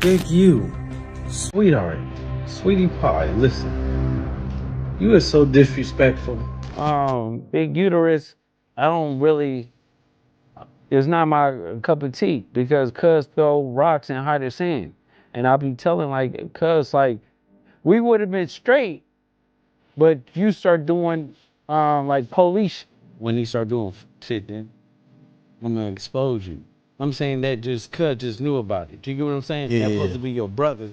Big you, sweetheart, sweetie pie, listen. You are so disrespectful. Big uterus, I don't really, it's not my cup of tea because cuz throw rocks and hide his sand. And I'll be telling like, cuz like, we would have been straight, but you start doing, like police. When he start doing shit, then I'm gonna expose you. I'm saying that just cuz just knew about it. Do you get what I'm saying? Yeah. That's supposed to be your brother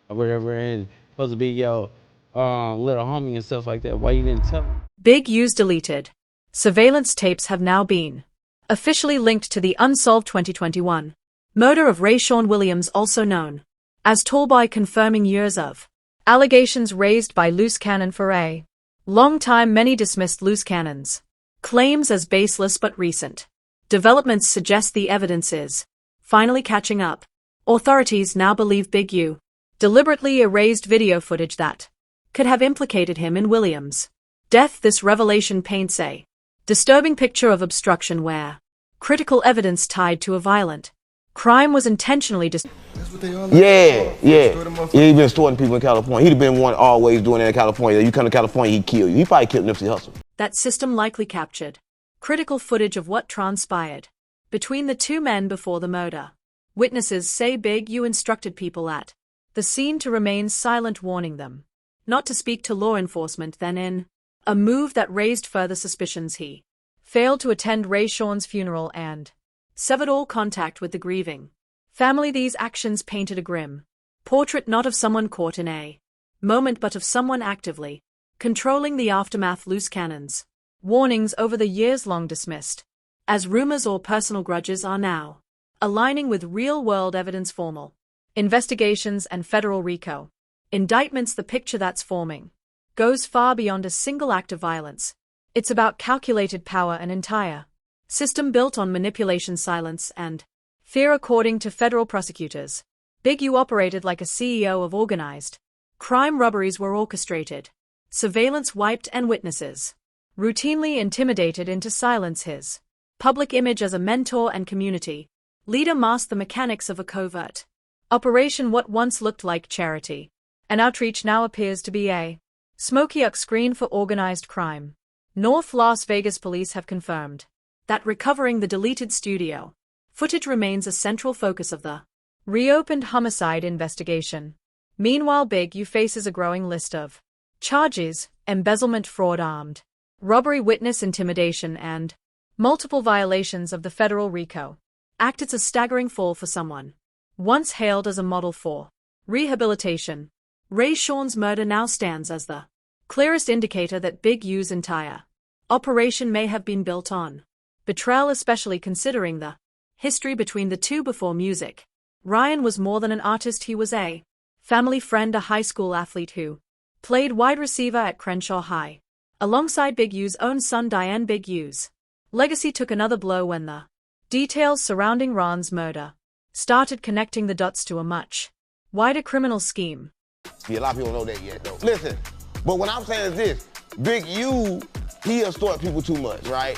or whatever, and supposed to be your little homie and stuff like that. Why you didn't tell him? Big U's deleted. Surveillance tapes have now been officially linked to the Unsolved 2021 murder of Rayshawn Williams, also known as Tallboy, confirming years of allegations raised by loose cannon for a long time. Many dismissed loose cannon's claims as baseless, but recent developments suggest the evidence is finally catching up. Authorities now believe Big U deliberately erased video footage that could have implicated him in Williams' death. This revelation paints a disturbing picture of obstruction where critical evidence tied to a violent crime was intentionally Yeah. He been storing people in California. He'd have been one always doing it in California. You come to California, he'd kill you. He probably killed Nipsey Hussle. That system likely captured critical footage of what transpired between the two men before the murder. Witnesses say Big U instructed people at the scene to remain silent, warning them not to speak to law enforcement. Then, in a move that raised further suspicions, he failed to attend Rayshawn's funeral and severed all contact with the grieving family. These actions painted a grim portrait not of someone caught in a moment, but of someone actively controlling the aftermath. Loose cannons' warnings over the years, long dismissed as rumors or personal grudges, are now aligning with real-world evidence, formal investigations, and federal RICO indictments. The picture that's forming goes far beyond a single act of violence. It's about calculated power, an entire system built on manipulation, silence, and fear. According to federal prosecutors, Big U operated like a CEO of organized crime. Robberies were orchestrated, surveillance wiped, and witnesses routinely intimidated into silence. His public image as a mentor and community leader masked the mechanics of a covert operation. What once looked like charity and outreach now appears to be a smoky screen for organized crime. North Las Vegas police have confirmed that recovering the deleted studio footage remains a central focus of the reopened homicide investigation. Meanwhile, Big U faces a growing list of charges: embezzlement, fraud, armed robbery, witness intimidation, and multiple violations of the federal RICO Act. It's a staggering fall for someone once hailed as a model for rehabilitation. Rayshawn's murder now stands as the clearest indicator that Big U's entire operation may have been built on betrayal, especially considering the history between the two. Before music, Ryan was more than an artist. He was a family friend, a high school athlete who played wide receiver at Crenshaw High alongside Big U's own son Diane. Big U's legacy took another blow when the details surrounding Ron's murder started connecting the dots to a much wider criminal scheme. Yeah, a lot of people don't know that yet, though. Listen, but what I'm saying is this. Big U, he extort people too much, right?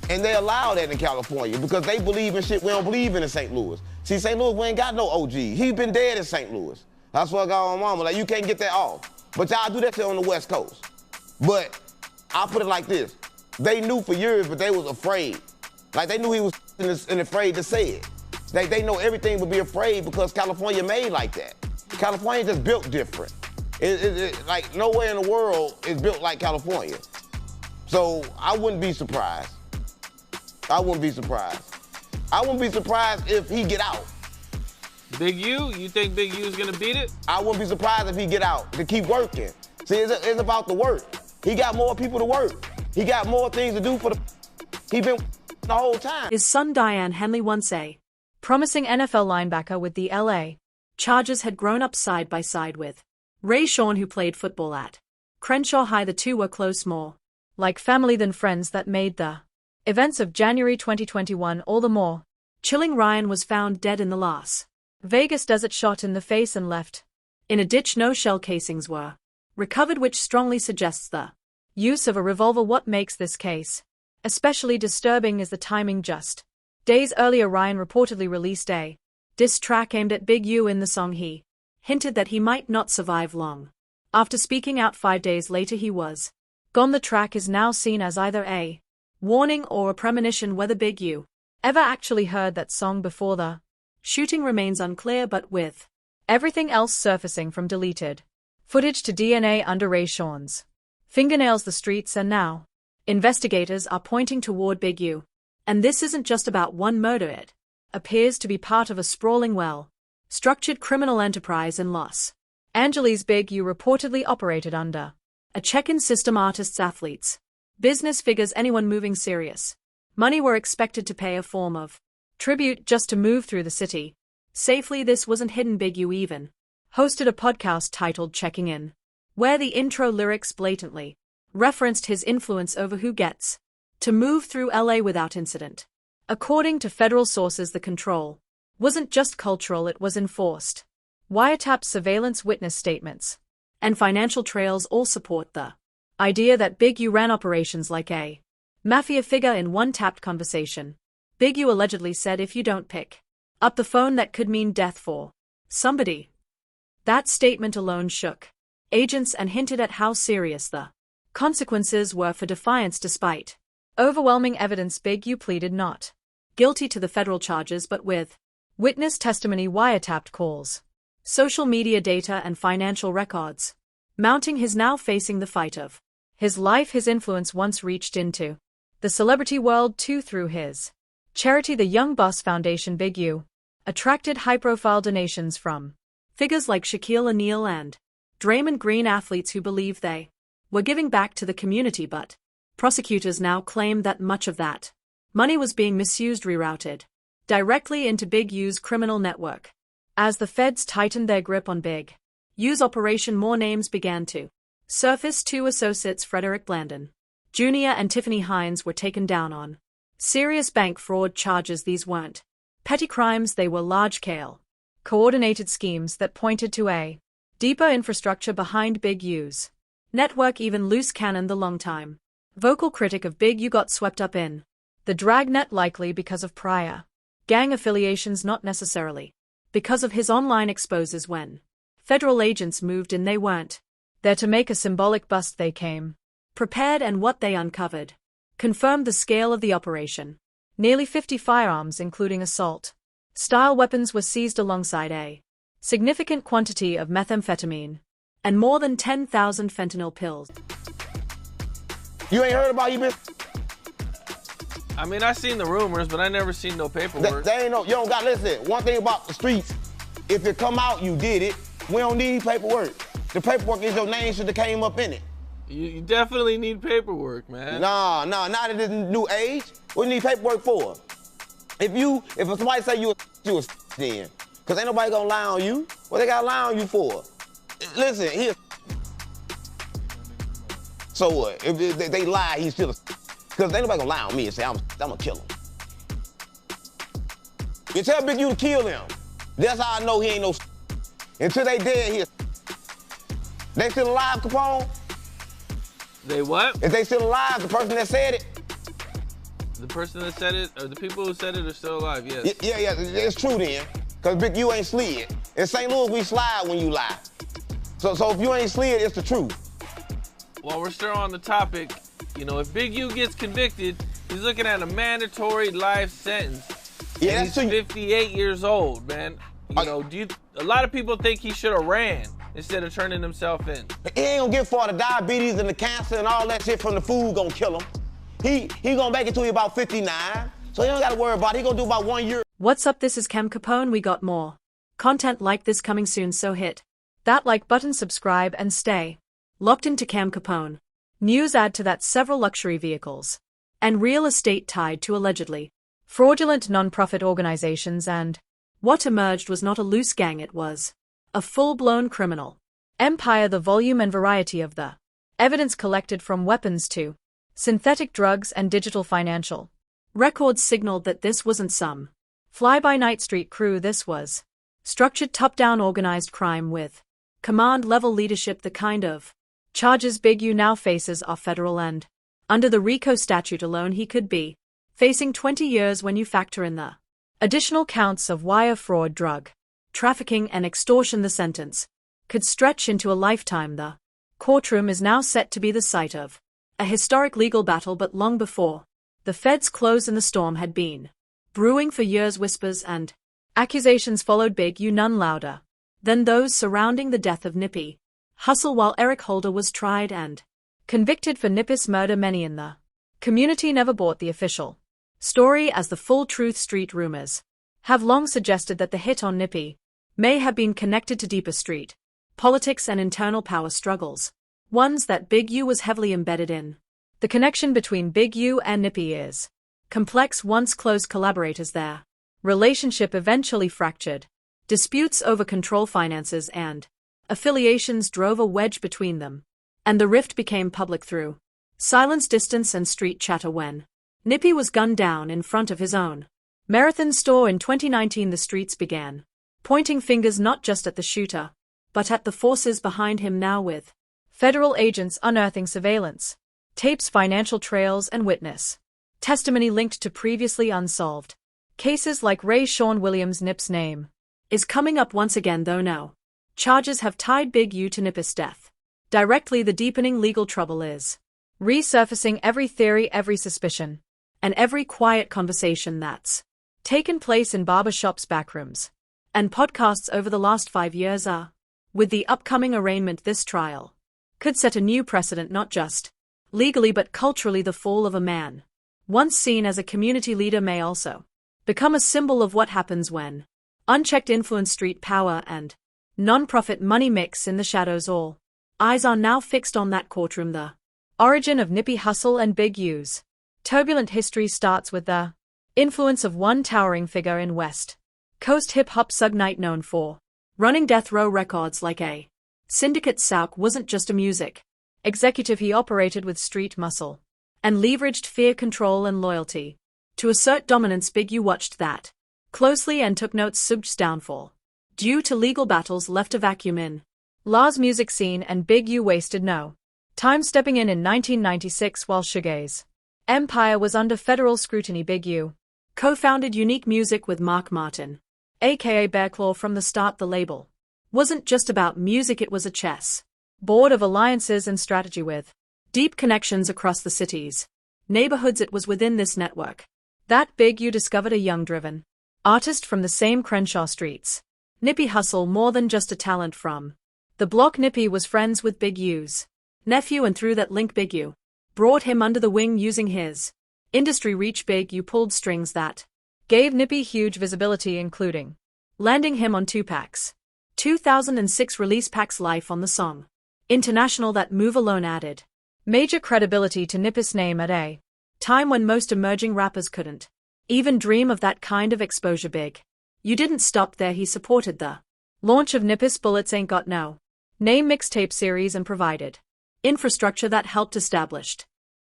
And they allow that in California because they believe in shit we don't believe in St. Louis. See, St. Louis, we ain't got no OG. He been dead in St. Louis. That's what I got on mama. Like, you can't get that off. But y'all do that shit on the West Coast. But I'll put it like this. They knew for years, but they was afraid. Like, they knew he was and afraid to say it. They know everything would be afraid because California made like that. California just built different. Like, nowhere in the world is built like California. So I wouldn't be surprised. I wouldn't be surprised. I wouldn't be surprised if he get out. Big U, you think Big U is gonna beat it? I wouldn't be surprised if he get out to keep working. See, it's about the work. He got more people to work. He got more things to do for the. He been the whole time. His son Diane Henley, once a promising NFL linebacker with the LA Chargers, had grown up side by side with Rayshawn, who played football at Crenshaw High. The two were close, more like family than friends. That made the events of January 2021 all the more chilling. Ryan was found dead in the Las Vegas desert, shot in the face and left in a ditch. No shell casings were recovered, which strongly suggests the use of a revolver. What makes this case especially disturbing is the timing. Just days earlier, Ryan reportedly released a diss track aimed at Big U. In the song he hinted that he might not survive long. After speaking out 5 days later he was gone. The track is now seen as either a warning or a premonition. Whether Big U ever actually heard that song before the shooting remains unclear, but with everything else surfacing from deleted footage to DNA under Ray Sean's fingernails, the streets and now investigators are pointing toward Big U. And this isn't just about one murder. It appears to be part of a sprawling, well-structured criminal enterprise in Los Angeles. Big U reportedly operated under a check-in system. Artists, athletes, business figures, anyone moving serious money were expected to pay a form of tribute just to move through the city safely. This wasn't hidden. Big U even hosted a podcast titled Checking In, where the intro lyrics blatantly referenced his influence over who gets to move through LA without incident. According to federal sources, the control wasn't just cultural, it was enforced. Wiretaps, surveillance, witness statements, and financial trails all support the idea that Big U ran operations like a mafia figure. In one tapped conversation, Big U allegedly said, "If you don't pick up the phone, that could mean death for somebody." That statement alone shook agents and hinted at how serious the consequences were for defiance. Despite overwhelming evidence, Big U pleaded not guilty to the federal charges, but with witness testimony, wiretapped calls, social media data, and financial records mounting, he's now facing the fight of his life. His influence once reached into the celebrity world too. Through his charity, the Young Boss Foundation, Big U attracted high-profile donations from figures like Shaquille O'Neal and Draymond Green, athletes who believed they were giving back to the community. But prosecutors now claim that much of that money was being misused, rerouted directly into Big U's criminal network. As the feds tightened their grip on Big U's operation, more names began to surface. 2 associates, Frederick Blandon Jr. and Tiffany Hines, were taken down on serious bank fraud charges. These weren't petty crimes, they were large-scale, coordinated schemes that pointed to a deeper infrastructure behind Big U's network. Even Loose Cannon, the longtime vocal critic of Big U, got swept up in the dragnet, likely because of prior gang affiliations, not necessarily because of his online exposes. When federal agents moved in, they weren't there to make a symbolic bust. They came prepared, and what they uncovered confirmed the scale of the operation. Nearly 50 firearms, including assault-style weapons, were seized alongside a significant quantity of methamphetamine and more than 10,000 fentanyl pills. You ain't heard about you? I mean, I seen the rumors, but I never seen no paperwork. They ain't no, you don't got, listen, one thing about the streets, if it come out, you did it. We don't need paperwork. The paperwork is your name should have came up in it. You definitely need paperwork, man. Nah, not in this new age. What do you need paperwork for? If somebody say you a then, because ain't nobody gonna lie on you. What they gotta lie on you for? Listen, here. So what? If they lie, he's still a, because ain't nobody gonna lie on me and say I'm gonna kill him. You tell Big U to kill him. That's how I know he ain't no. Until they dead here. They still alive, Capone? They what? If they still alive, the person that said it? The person that said it, or the people who said it, are still alive, yes. Yeah, it's true then. Because Big U ain't slid. In St. Louis, we slide when you lie. So if you ain't slid, it's the truth. While we're still on the topic, you know, if Big U gets convicted, he's looking at a mandatory life sentence. Yeah, and he's 58 years old, man. You know, a lot of people think he should have ran instead of turning himself in. He ain't gonna get far. The diabetes and the cancer and all that shit from the food gonna kill him. He gonna make it to about 59, so he don't gotta worry about it. He gonna do about 1 year. What's up? This is Cam Capone. We got more content like this coming soon, so hit that like button, subscribe, and stay locked into Cam Capone. News add to that several luxury vehicles and real estate tied to allegedly fraudulent non-profit organizations, and what emerged was not a loose gang, it was a full-blown criminal empire. The volume and variety of the evidence collected, from weapons to synthetic drugs and digital financial records, signaled that this wasn't some fly-by-night street crew. This was structured, top-down organized crime with command-level leadership. The kind of charges Big U now faces are federal, and under the RICO statute alone he could be facing 20 years when you factor in the Additional counts of wire fraud, drug trafficking, and extortion. The sentence could stretch into a lifetime. The courtroom is now set to be the site of a historic legal battle, but long before the feds closed and the storm had been brewing for years. Whispers and accusations followed Big U, none louder than those surrounding the death of Nippy Hussle. While Eric Holder was tried and convicted for Nippy's murder, many in the community never bought the official story as the full truth. Street rumors have long suggested that the hit on Nippy may have been connected to deeper street politics and internal power struggles, ones that Big U was heavily embedded in. The connection between Big U and Nippy is complex. Once close collaborators, their relationship eventually fractured. Disputes over control, finances, and affiliations drove a wedge between them, and the rift became public through silence, distance, and street chatter. When Nippy was gunned down in front of his own Marathon store in 2019, the streets began pointing fingers not just at the shooter, but at the forces behind him. Now, with federal agents unearthing surveillance tapes, financial trails, and witness testimony linked to previously unsolved cases like Ray Sean Williams, Nip's name is coming up once again, though no charges have tied Big U to Nip's death directly. The deepening legal trouble is resurfacing. Every theory, every suspicion, and every quiet conversation that's taken place in barbershops, backrooms, and podcasts over the last 5 years are. With the upcoming arraignment, this trial could set a new precedent, not just legally but culturally. The fall of a man once seen as a community leader may also become a symbol of what happens when unchecked influence, street power, and non-profit money mix in the shadows. All eyes are now fixed on that courtroom. The origin of Nippy Hussle and Big U's turbulent history starts with the influence of one towering figure in West Coast hip-hop, Suge Knight, known for running Death Row Records like a syndicate. Sauk wasn't just a music executive, he operated with street muscle and leveraged fear, control, and loyalty to assert dominance. Big U watched that closely and took notes. Suge's downfall, due to legal battles, left a vacuum in La's music scene, and Big U wasted no time stepping in 1996 while Suge's empire was under federal scrutiny. Big U co-founded Unique Music with Mark Martin, aka Bearclaw. From the start, the label wasn't just about music, it was a chess board of alliances and strategy with deep connections across the city's neighborhoods. It was within this network that Big U discovered a young, driven artist from the same Crenshaw streets, Nippy Hussle. More than just a talent from the block, Nippy was friends with Big U's nephew, and through that link, Big U brought him under the wing. Using his industry reach, Big U pulled strings that gave Nippy huge visibility, including landing him on Tupac's 2006 release Pac's Life on the Song International. That move alone added major credibility to Nippy's name at a time when most emerging rappers couldn't even dream of that kind of exposure. Big U didn't stop there. He supported the launch of Nippy's Bullets Ain't Got No Name mixtape series and provided infrastructure that helped establish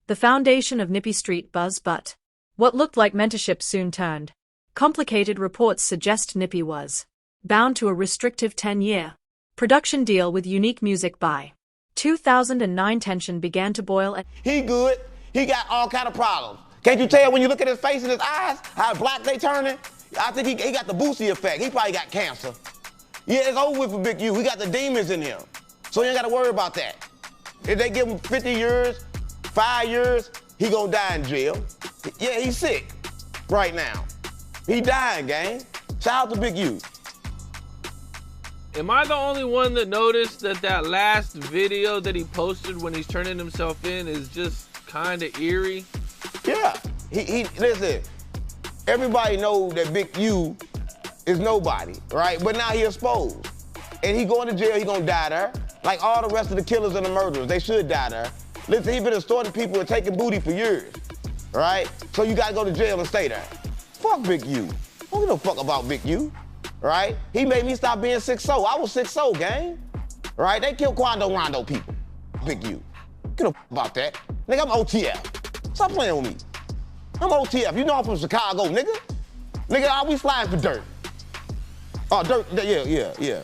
the foundation of Nippy street buzz. But what looked like mentorship soon turned complicated. Reports suggest Nippy was bound to a restrictive 10-year production deal with Unique Music. By 2009, tension began to boil. He good. He got all kind of problems. Can't you tell when you look at his face and his eyes how black they turning? I think he got the Boosie effect. He probably got cancer. Yeah, it's over with for Big U. He got the demons in him. So you ain't got to worry about that. If they give him 50 years, 5 years, he gonna die in jail. Yeah, he's sick right now. He dying, gang. Shout out to Big U. Am I the only one that noticed that last video that he posted when he's turning himself in is just kind of eerie? Yeah, he listen, everybody knows that Big U is nobody, right? But now he exposed. And he going to jail, he gonna die there. Like all the rest of the killers and the murderers, they should die there. Listen, he been extorting people and taking booty for years, right? So you gotta go to jail and stay there. Fuck Big U. Don't give a fuck about Big U, right? He made me stop being 6'0". I was 6'0", gang, right? They killed Quando Rondo people, Big U. Get a fuck about that. Nigga, I'm OTF. Stop playing with me. I'm OTF. You know I'm from Chicago, nigga. Nigga, we slide for dirt. Oh, dirt, yeah.